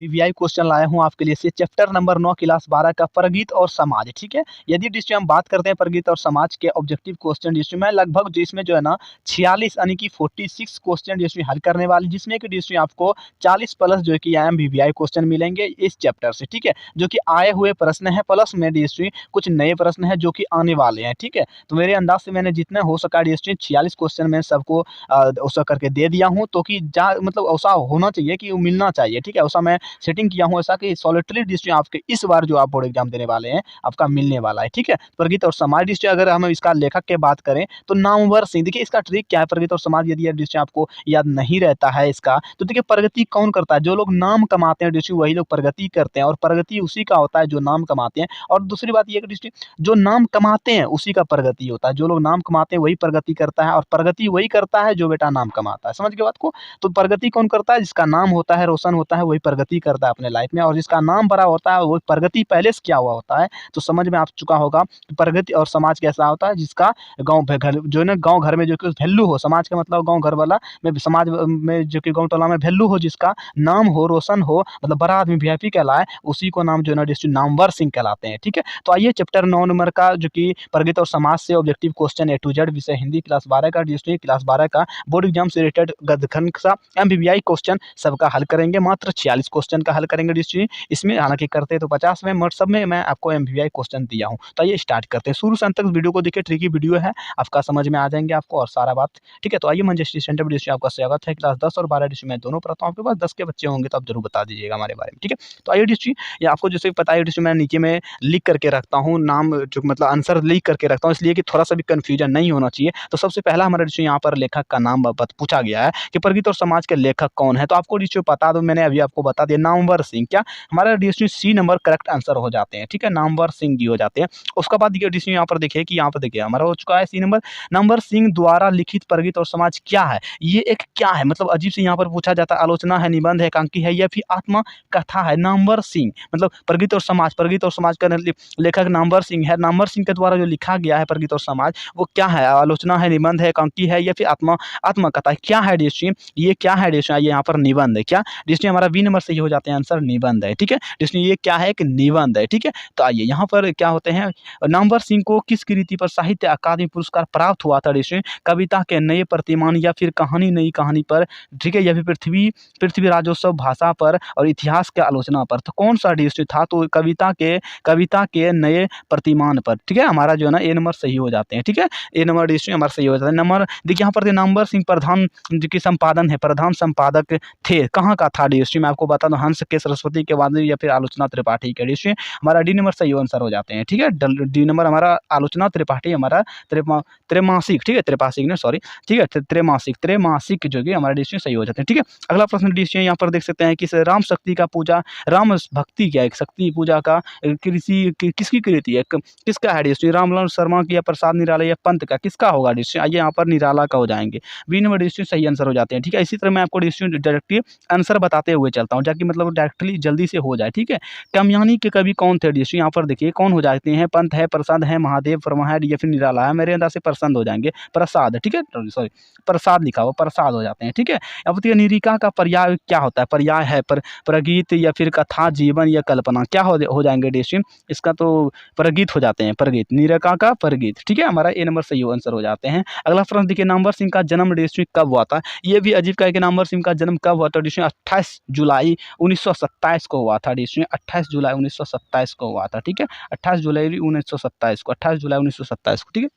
VVI question लाया हूँ आपके लिए से चैप्टर नंबर 9 क्लास 12 का परगीत और समाज। ठीक है, यदि डिस्ट्रिक्ट हम बात करते हैं परगीत और समाज के ऑब्जेक्टिव क्वेश्चन डिस्ट्रिक्ट में लगभग जिसमें जो है ना 46 यानी कि 46 क्वेश्चन डिस्ट्रिक्ट हल करने वाले, जिसमें कि डिस्ट्रिक्ट आपको 40 प्लस जो है कि आई वीवीआई क्वेश्चन मिलेंगे इस चैप्टर से। ठीक है, जो कि आए हुए प्रश्न है प्लस में डिस्ट्रिक्ट कुछ नए प्रश्न है जो कि आने वाले हैं। ठीक है, तो मेरे अंदाज से मैंने जितना हो सका डिस्ट्रिक्ट 46 क्वेश्चन में सबको ऐसा करके दे दिया हूँ, तो कि जा मतलब ऐसा होना चाहिए कि वो मिलना चाहिए। ठीक है, ऐसा मैं सेटिंग किया हूँ ऐसा कि सॉलिटरी डिस्ट्रिक्ट आपके इस बार जो आप बोर्ड एग्जाम देने वाले हैं आपका मिलने वाला है। ठीक है, प्रगति और समाज डिस्ट्रिक्ट अगर हम इसका लेखक की बात करें तो नामवर सिंह। देखिए इसका ट्रिक क्या है, प्रगति और समाज यदि डिस्ट्रिक्ट आपको याद नहीं रहता है इसका, तो देखिए प्रगति कौन करता है, जो लोग नाम कमाते हैं डिस्ट्रिक्ट वही लोग प्रगति करते हैं, और प्रगति उसी का होता है जो नाम कमाते हैं। और दूसरी बात ये कि डिस्ट्रिक्ट जो नाम कमाते हैं उसी का प्रगति होता है, जो लोग नाम कमाते हैं वही प्रगति करता है, और प्रगति वही करता है जो बेटा नाम कमाता है। समझ गए बात को? तो प्रगति कौन करता है, जिसका नाम होता है रोशन होता है वही प्रगति करता है अपने लाइफ में, और जिसका नाम बड़ा होता है वो प्रगति पहले से किया हुआ होता है। तो समझ में आ चुका होगा प्रगति और समाज कैसा होता है, जिसका गांव घर जो है ना गांव घर में जो कि वैल्यू हो, समाज का मतलब गांव घर वाला में, समाज में जो कि गांव टोला में वैल्यू हो, जिसका नाम हो रोशन हो, मतलब बड़ा आदमी वीआईपी कहलाए, उसी को नाम जो है ना डिस्ट्रिक्ट नामवर सिंह कहलाते हैं। ठीक है, तो आइए चैप्टर 9 नंबर का जो कि प्रगति और समाज से objective question A to Z विषय हिंदी क्लास 12 का डिस्ट्रिक्ट क्लास 12 का बोर्ड एग्जाम से रिलेटेड गदखंड सा एमवीवीआई क्वेश्चन सबका हल करेंगे। मात्र 46 क्वेश्चन का हल करेंगे डिस्ट्रिक्ट इसमें, हालांकि करते तो 50 में, मगर सब में मैं आपको एमवीवीआई क्वेश्चन दिया हूं। तो आइए स्टार्ट करते हैं, शुरू से अंत तक वीडियो को देखिए, ट्रिकी वीडियो है, आपका समझ में आ जाएंगे आपको और सारा बात। ठीक है, तो आइए मंजस्ट्री सेंटर डिस्ट्रिक्ट आपका स्वागत है। क्लास 10 और 12 डिस्ट्रिक्ट में दोनों पढ़ता हूं, आपके पास 10 के बच्चे होंगे तो आप जरूर बता दीजिएगा हमारे बारे में। ठीक है, तो आइए डिस्ट्रिक्ट, ये आपको जैसे पता है डिस्ट्रिक्ट मैं नीचे में लिख करके रखता हूँ नाम, जो मतलब आंसर लिख करके रखता हूँ, इसलिए कि थोड़ा सा भी कंफ्यूजन नहीं होना चाहिए। तो सबसे पहला हमारा डिस्ट्रिक्ट यहाँ पर लेखक का नाम पूछा गया है कि प्रगति और समाज के लेखक कौन है, तो आपको डिस्ट्रिक्ट बता दो, मैंने अभी आपको बता दिया, नामवर सिंह। क्या हमारा डिस्ट्रिक्ट सी नंबर करेक्ट आंसर हो जाते हैं। ठीक है, नामवर सिंह जी हो जाते हैं। उसके बाद देखिए डिस्ट्रिक्ट यहाँ पर देखिए कि यहाँ पर देखिए हमारा हो चुका है सी नंबर, नामवर सिंह द्वारा लिखित प्रगति और समाज क्या है, ये एक क्या है, मतलब अजीब से यहाँ पर पूछा जाता है, आलोचना है, निबंध है, एकांकी है, या फिर आत्मा कथा है। नामवर सिंह मतलब प्रगति और समाज का लेखक नामवर सिंह है, नामवर सिंह के द्वारा जो लिखा गया है प्रगति और समाज वो क्या है, आलोचना है, निबंध है, एकांकी है, या फिर आत्मकथा क्या है डिस्ट्रिक्ट, ये क्या है डिस्ट्रिक्ट, ये यहाँ पर निबंध है। क्या डिस्ट्रिक्ट हमारा बी नंबर से ही हो जाते हैं आंसर, निबंध है। ठीक है, डिस्ट्रिक्ट ये क्या है, एक निबंध है। ठीक है, तो आइए यहाँ पर क्या होते हैं, नामवर सिंह को किस कृति पर साहित्य अकादमी पुरस्कार प्राप्त हुआ था डिस्ट्रिक्ट, कविता के नए प्रतिमान, या फिर कहानी नई कहानी पर, ठीक है, या फिर पृथ्वी राजोत्सव भाषा पर और इतिहास के आलोचना पर। तो कौन सा डिस्ट्रिक्ट था, तो कविता के नए प्रतिमान पर। ठीक है, हमारा जो है ना ए नंबर सही हो जाते हैं। ठीक है, ए नंबर डिस्ट्रिक्ट हमारा सही हो जाता है। नंबर देखिए यहाँ पर नामवर सिंह प्रधान जो कि संपादन है, प्रधान संपादक थे, कहाँ का था डिस्ट्रिक्ट, मैं आपको बता दूं हंस के सरस्वती के बाद, या फिर आलोचना त्रिपाठी के डिस्ट्रिक्ट हमारा डी नंबर सही आंसर हो जाते हैं। ठीक है, डी नंबर हमारा आलोचना त्रिपाठी हमारा त्रैमासिक, ठीक है, त्रिपासिक ने सॉरी, ठीक है, त्रैमासिक जो कि हमारा डिस्ट्रिक्ट सही हो जाते हैं। ठीक है, अगला प्रश्न डिस्ट्रिक्ट यहाँ पर देख सकते हैं कि राम शक्ति का पूजा, राम भक्ति क्या है, शक्ति पूजा का किसकी कृति है, किसका है डिस्ट्रिक्ट, रामलाल शर्मा की, या प्रसाद निराला, या पंत का, किसका होगा डिस्ट्रिक्ट, आइए यहाँ पर निराला का हो जाएंगे, बी नंबर डिस्ट्रिक्ट सही आंसर हो जाते हैं। ठीक है, इसी तरह मैं आपको डिस्ट्रिक्ट डायरेक्टली आंसर बताते हुए चलता हूँ, ताकि मतलब डायरेक्टली जल्दी से हो जाए। ठीक है, कामयानी के कवि कौन थे डिस्ट्रिक्ट, यहाँ पर देखिए कौन हो जाते हैं, पंत है, प्रसाद है, महादेव वर्मा है, या फिर निराला है, मेरे अंदाज से प्रसन्न हो जाएंगे, प्रसाद। ठीक है, सॉरी प्रसाद लिखा हुआ, प्रसाद हो जाते हैं। ठीक है, अब देखिए निरिका का पर्याय क्या होता है, पर्याय है प्रगीत, या फिर कथा, जीवन, या कल्पना, क्या हो जाएंगे डिस्ट्रिक्ट, इसका तो प्रगीत हो जाते हैं, प्रगीत, निरिका का प्रगीत। ठीक है, हमारा ए नंबर सही आंसर हो जाते हैं। अगला प्रश्न देखिए, नामवर सिंह का जन्म डिस्ट्रिक्ट कब हुआ था, ये भी अजीब का है कि नामवर सिंह का जन्म कब हुआ था डिस्ट्रिक्ट, 28 जुलाई 1927 को हुआ था डिस्ट्रिक्ट, 28 जुलाई 1927 को हुआ था। ठीक है, 28 जुलाई 1927 को, 28 जुलाई 1927 को। ठीक है,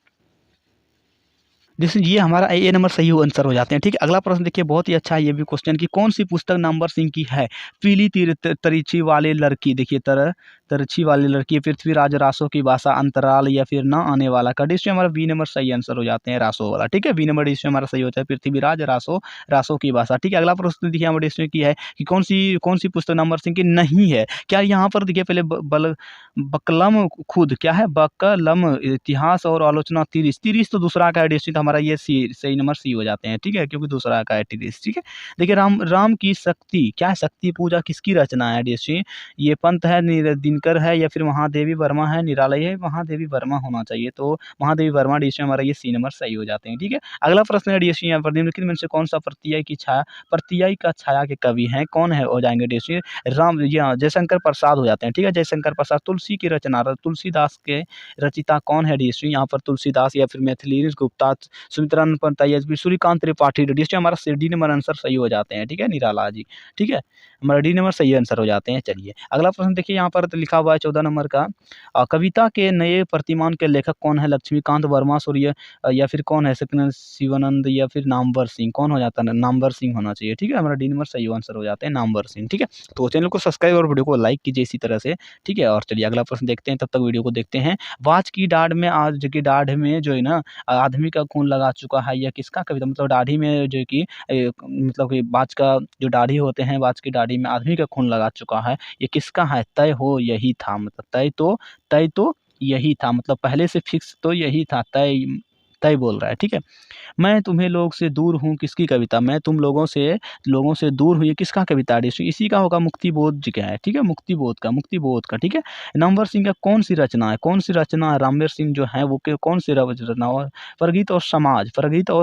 जैसे ये हमारा ए नंबर सही आंसर हो जाते हैं। ठीक है, अगला प्रश्न देखिए बहुत ही अच्छा है ये भी क्वेश्चन, कि कौन सी पुस्तक नामवर सिंह की है, पीली तरीछी वाले लड़की, देखिए तरछी वाली लड़की, पृथ्वीराज, रासो की भाषा, अंतराल, या फिर ना आने वाला का, डिस्ट्रिक्ट हमारा बी नंबर सही आंसर हो जाते हैं, रासो वाला। ठीक है, बी नंबर डिस्ट्रिक्ट हमारा सही होता है, पृथ्वीराज, रासो की भाषा। ठीक है, अगला प्रश्न देखिए हमारे डिस्ट्रिक्ट की है कि कौन सी पुस्तक नामवर सिंह की नहीं है, क्या यहाँ पर देखिए पहले बकलम खुद क्या है, बकलम इतिहास और आलोचना, तिरिस तो दूसरा का है डिस्ट्रिक्ट हमारा, ये सही नंबर सी हो जाते हैं। ठीक है, क्योंकि दूसरा का है तिरिस। ठीक है, देखिए राम की शक्ति क्या है, शक्ति पूजा किसकी रचना है डिस्ट्रिक्ट, ये पंत है, दिन जयशंकर है या फिर महादेवी वर्मा है, निराला है, महादेवी वर्मा होना चाहिए। तो महादेवी वर्मा डी हमारा ये सी नंबर सही हो जाते हैं। ठीक है, अगला प्रश्न है डी यहाँ पर निम्नलिखित में से कौन सा प्रत्यय का छाया के कवि हैं, कौन है हो जाएंगे डी राम या जयशंकर प्रसाद हो जाते हैं। ठीक है, जयशंकर प्रसाद। तुलसी की रचना तुलसीदास के रचिता कौन है डी यहाँ पर तुलसीदास या फिर मिथिलेश गुप्ता, सुमित्रा पंत, सूर्यकांत त्रिपाठी। डी हमारा डी नंबर आंसर सही हो जाते हैं। ठीक है, निराला जी। ठीक है, हमारा डी नंबर सही आंसर हो जाते हैं। चलिए अगला प्रश्न देखिए, यहाँ पर लिखा हुआ है 14 नंबर का, कविता के नए प्रतिमान के लेखक कौन है, लक्ष्मीकांत वर्मा, सूर्य या फिर कौन है सत्यनारायण शिवानंद या फिर नामवर सिंह, कौन हो जाता है, नामवर सिंह होना चाहिए। ठीक है, हमारा डी नंबर सही आंसर हो जाते हैं नामवर सिंह। ठीक है, तो चैनल को सब्सक्राइब और वीडियो को लाइक कीजिए इसी तरह से। ठीक है, और चलिए अगला प्रश्न देखते हैं, तब तक वीडियो को देखते हैं। बाज की दाढ़ में, आज की दाढ़ में जो है ना आदमी का खून लगा चुका है, यह किसका कविता, मतलब दाढ़ी में जो कि मतलब कि बाज का जो दाढ़ी होते हैं, बाज की दाढ़ी में आदमी का खून लगा चुका है, ये किसका है, तय हो यही था, मतलब तय तो यही था, मतलब पहले से फिक्स तो यही था, तय तय बोल रहा है। ठीक है, मैं तुम्हें लोग से दूर हूँ किसकी कविता, मैं तुम लोगों से दूर हूँ, ये किसका कविता है, इसी का होगा मुक्तिबोध जी का है। ठीक है, मुक्तिबोध का। ठीक है, नामवर सिंह का कौन सी रचना है, रामवीर सिंह जो है वो कौन सी रचना, और प्रगीत और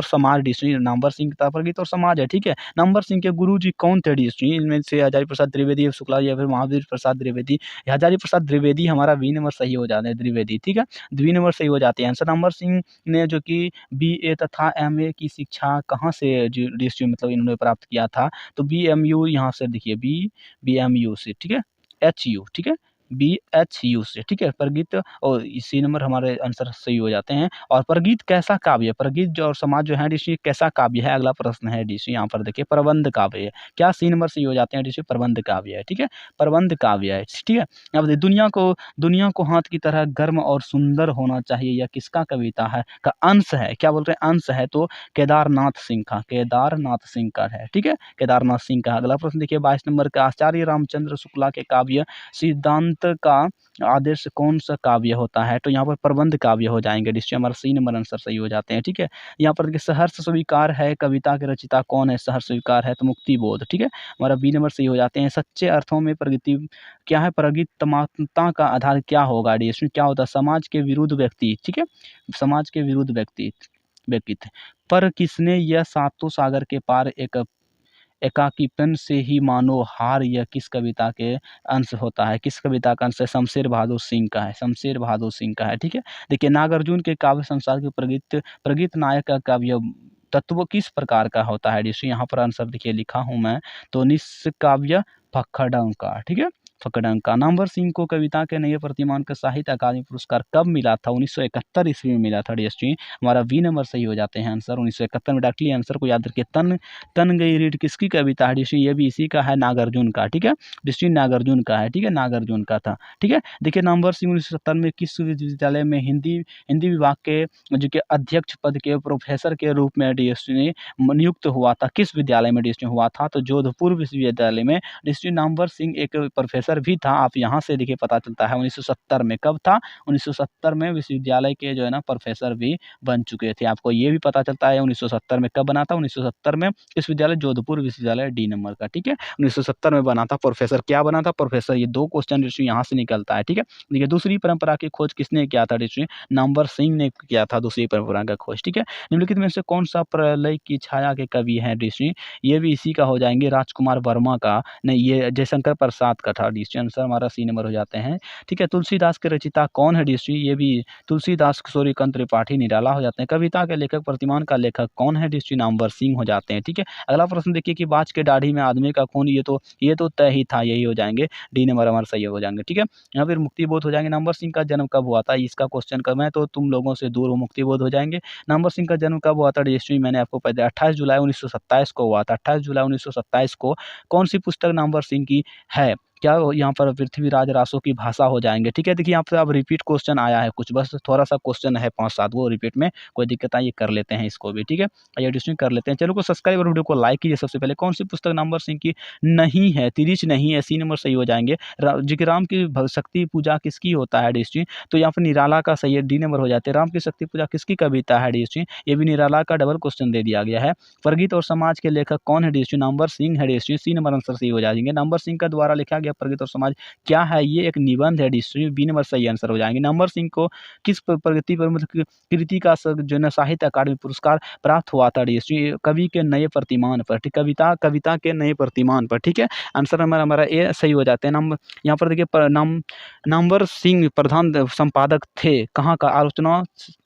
समाज डी नामवर सिंह का प्रगीत और समाज है। ठीक है, नामवर सिंह के गुरु जी कौन थे डी इनमें से हजारी प्रसाद द्विवेदी शुक्ला या फिर महावीर प्रसाद द्विवेदी, हजारी प्रसाद द्विवेदी हमारा बी नंबर सही हो जाते हैं, द्विवेदी। ठीक है, बी नंबर सही हो जाते हैं आंसर। नामवर सिंह ने जो कि BA तथा MA की शिक्षा कहाँ से जो मतलब इन्होंने प्राप्त किया था, तो BMU यहाँ से देखिए BMU से। ठीक है, HU। ठीक है, BHU से। ठीक है, प्रगीत और इसी नंबर हमारे आंसर सही हो जाते हैं। और प्रगीत कैसा काव्य है, प्रगीत जो और समाज जो है डी कैसा काव्य है, अगला प्रश्न है डी यहाँ पर देखिए प्रबंध काव्य है। क्या सी नंबर सही हो जाते हैं डी प्रबंध काव्य है। ठीक है, प्रबंध काव्य है। ठीक है, अब दुनिया को हाथ की तरह गर्म और सुंदर होना चाहिए, यह किसका कविता है का अंश है, क्या बोल रहे हैं अंश है, तो केदारनाथ सिंह का है। ठीक है, केदारनाथ सिंह का। अगला प्रश्न देखिए 22 नंबर का, आचार्य रामचंद्र शुक्ला के काव्य सिद्धांत का आदर्श कौन सा काव्य होता है, तो यहाँ पर प्रबंध काव्य हो जाएंगे जिससे हमारा सी नंबर आंसर सही हो जाते हैं। ठीक है, यहाँ पर देखिए सहर्ष स्वीकार है, कविता के रचिता कौन है, सहर्ष स्वीकार है, तो मुक्तिबोध। ठीक है, हमारा बी नंबर सही हो जाते हैं। सच्चे अर्थों में प्रगति क्या है, प्रगतिमात्मता का आधार क्या होगा डी इसमें क्या होता है, समाज के विरुद्ध व्यक्ति। ठीक है, समाज के विरुद्ध व्यक्तित्व पर किसने यह सातों सागर के पार एकाकीपन से ही मानो हार, यह किस कविता के अंश होता है, किस कविता का अंश है, शमशेर बहादुर सिंह का है। ठीक है, देखिए नागार्जुन के काव्य संसार के प्रगीत नायक का काव्य तत्व किस प्रकार का होता है, जिससे यहाँ पर आंसर देखिए लिखा हूँ मैं, तो निष्काव्य फक्कड़ंका। ठीक है, फक्कड़ंका। नामवर सिंह को कविता के नए प्रतिमान का साहित्य अकादमी पुरस्कार कब मिला था, 1971 ईस्वी में मिला था डी हमारा बी नंबर सही हो जाते हैं आंसर 1971 में। डायरेक्टली आंसर को याद रखिए। तन गई रीढ़ किसकी कविता है डी ये भी इसी का है, नागार्जुन का। ठीक है, डी नागार्जुन का है। ठीक है, नागार्जुन का था। ठीक है, देखिए नामवर सिंह 1970 में किस विश्वविद्यालय में हिंदी विभाग के जो कि अध्यक्ष पद के प्रोफेसर के रूप में डी नियुक्त हुआ था, किस विद्यालय में डी हुआ था, तो जोधपुर विश्वविद्यालय में डी नामवर सिंह एक प्रोफेसर भी था। आप यहाँ से देखिए पता चलता है 1970 में, कब था 1970 में विश्वविद्यालय के जो है ना प्रोफेसर भी बन चुके थे। आपको ये भी पता चलता है 1970 में, कब बना था 1970 में विश्वविद्यालय जोधपुर विश्वविद्यालय डी नंबर का। ठीक है, 1970 में बना था। प्रोफेसर क्या बना था, प्रोफेसर। ये दो क्वेश्चन यहाँ से निकलता है। ठीक है, देखिए दूसरी परंपरा की खोज किसने किया था, नामवर सिंह ने किया था दूसरी परंपरा का खोज। ठीक है, निम्नलिखित में से कौन सा प्रलय की छाया के कवि है ये भी इसी का हो जाएंगे, राजकुमार वर्मा का नहीं, ये जयशंकर प्रसाद का था। आंसर हमारा सी नंबर हो जाते हैं। ठीक है, तुलसीदास के रचिता कौन है ये भी तुलसीदास, सूर्यकांत त्रिपाठी, निराला हो जाते हैं। कविता के लेखक प्रतिमान का लेखक कौन है नामवर सिंह हो जाते हैं। ठीक है, अगला प्रश्न देखिए कि बाज के दाढ़ी में आदमी का खून, ये तो तय ही था, यही हो जाएंगे, डी नंबर हमारा सही हो जाएंगे। ठीक है, यहाँ फिर मुक्तिबोध हो जाएंगे। नामवर सिंह का जन्म कब हुआ था, इसका क्वेश्चन कब है, तो तुम लोगों से दूर हो, मुक्तिबोध हो जाएंगे। नामवर सिंह का जन्म कब हुआ था मैंने आपको पता 28 जुलाई 1927 को हुआ था। 28 जुलाई 1927 को कौन सी पुस्तक नामवर सिंह की है, क्या यहाँ पर पृथ्वीराज रासो की भाषा हो जाएंगे। ठीक है, देखिए यहाँ पर अब रिपीट क्वेश्चन आया है कुछ, बस थोड़ा सा क्वेश्चन है 5-7 वो रिपीट में, कोई दिक्कत नहीं, ये कर लेते हैं इसको भी। ठीक है, ये एडिशन कर लेते हैं। चलो को सब्सक्राइब और वीडियो को लाइक कीजिए। सबसे पहले कौन सी पुस्तक नामवर सिंह की नहीं है, तिरिच नहीं है, सी नंबर सही हो जाएंगे। जी की राम की शक्ति पूजा किसकी होता है डी तो यहाँ पर निराला का सही है, डी नंबर हो जाते हैं। राम की शक्ति पूजा किसकी कविता है डी ये भी निराला का डबल क्वेश्चन दे दिया गया है। प्रगीत और समाज के लेखक कौन है डी नामवर सिंह है डी सी नंबर आंसर सही हो जाएंगे। नामवर सिंह का द्वारा लिखा गया है प्रगति और समाज क्या है, ये एक निबंध है डिस्ट्री, बी नंबर सही आंसर हो जाएंगे। नंबर सिंह को किस प्रगति पर मतलब कृति का जो है ना साहित्य अकादमी पुरस्कार प्राप्त हुआ था डिस्ट्री, कवि के नए प्रतिमान पर, ठीक, कविता के नए प्रतिमान पर, ठीक है। आंसर नंबर हमारा ए सही हो जाते हैं। नंबर यहाँ पर देखिए नंबर सिंह प्रधान संपादक थे कहाँ का, आलोचना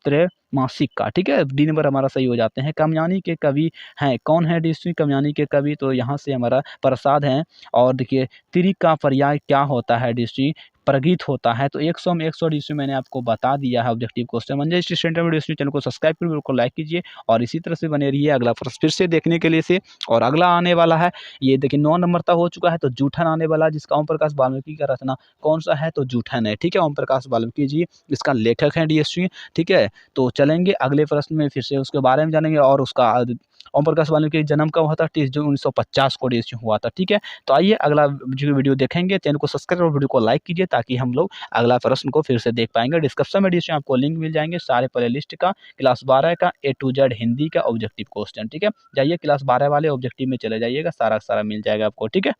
त्रैमासिक का, ठीक है। डी नंबर हमारा सही हो जाते हैं। कामयानी के कवि हैं, कौन है डिस्ट्री कामयानी के कवि, तो यहाँ से हमारा प्रसाद हैं। और देखिए तिरिक का पर्याय क्या होता है डिस्ट्री, प्रगीत होता है। तो 100 में 100 डिस्ट्री मैंने आपको बता दिया है ऑब्जेक्टिव क्वेश्चन। मंजे स्टूडेंट डिस्ट्री चैनल को सब्सक्राइब करिए, वीडियो को लाइक कीजिए और इसी तरह से बने रहिए अगला प्रश्न फिर से देखने के लिए से। और अगला आने वाला है, ये देखिए 9 नंबर तक हो चुका है, तो जूठन आने वाला है, जिसका ओम प्रकाश वाल्मीकि का रचना कौन सा है, तो जूठन है, ठीक है। ओम प्रकाश वाल्मीकि जी इसका लेखक है डिस्ट्री, ठीक है। तो चलेंगे अगले प्रश्न में फिर से उसके बारे में जानेंगे और उसका ओम प्रकाश वाल्मीकि का जन्म कब हुआ था, 30 जून 1950 को डिस्ट्री हुआ था, ठीक है। तो आइए अगला जो वीडियो देखेंगे, चैनल को सब्सक्राइब और वीडियो को लाइक कीजिए ताकि हम लोग अगला प्रश्न को फिर से देख पाएंगे। डिस्क्रिप्शन में डिस्ट्री आपको लिंक मिल जाएंगे सारे प्ले लिस्ट का, क्लास 12 का A to Z हिंदी का ऑब्जेक्टिव क्वेश्चन, ठीक है। जाइए क्लास 12 वाले ऑब्जेक्टिव में चले जाइएगा, सारा सारा मिल जाएगा आपको, ठीक है।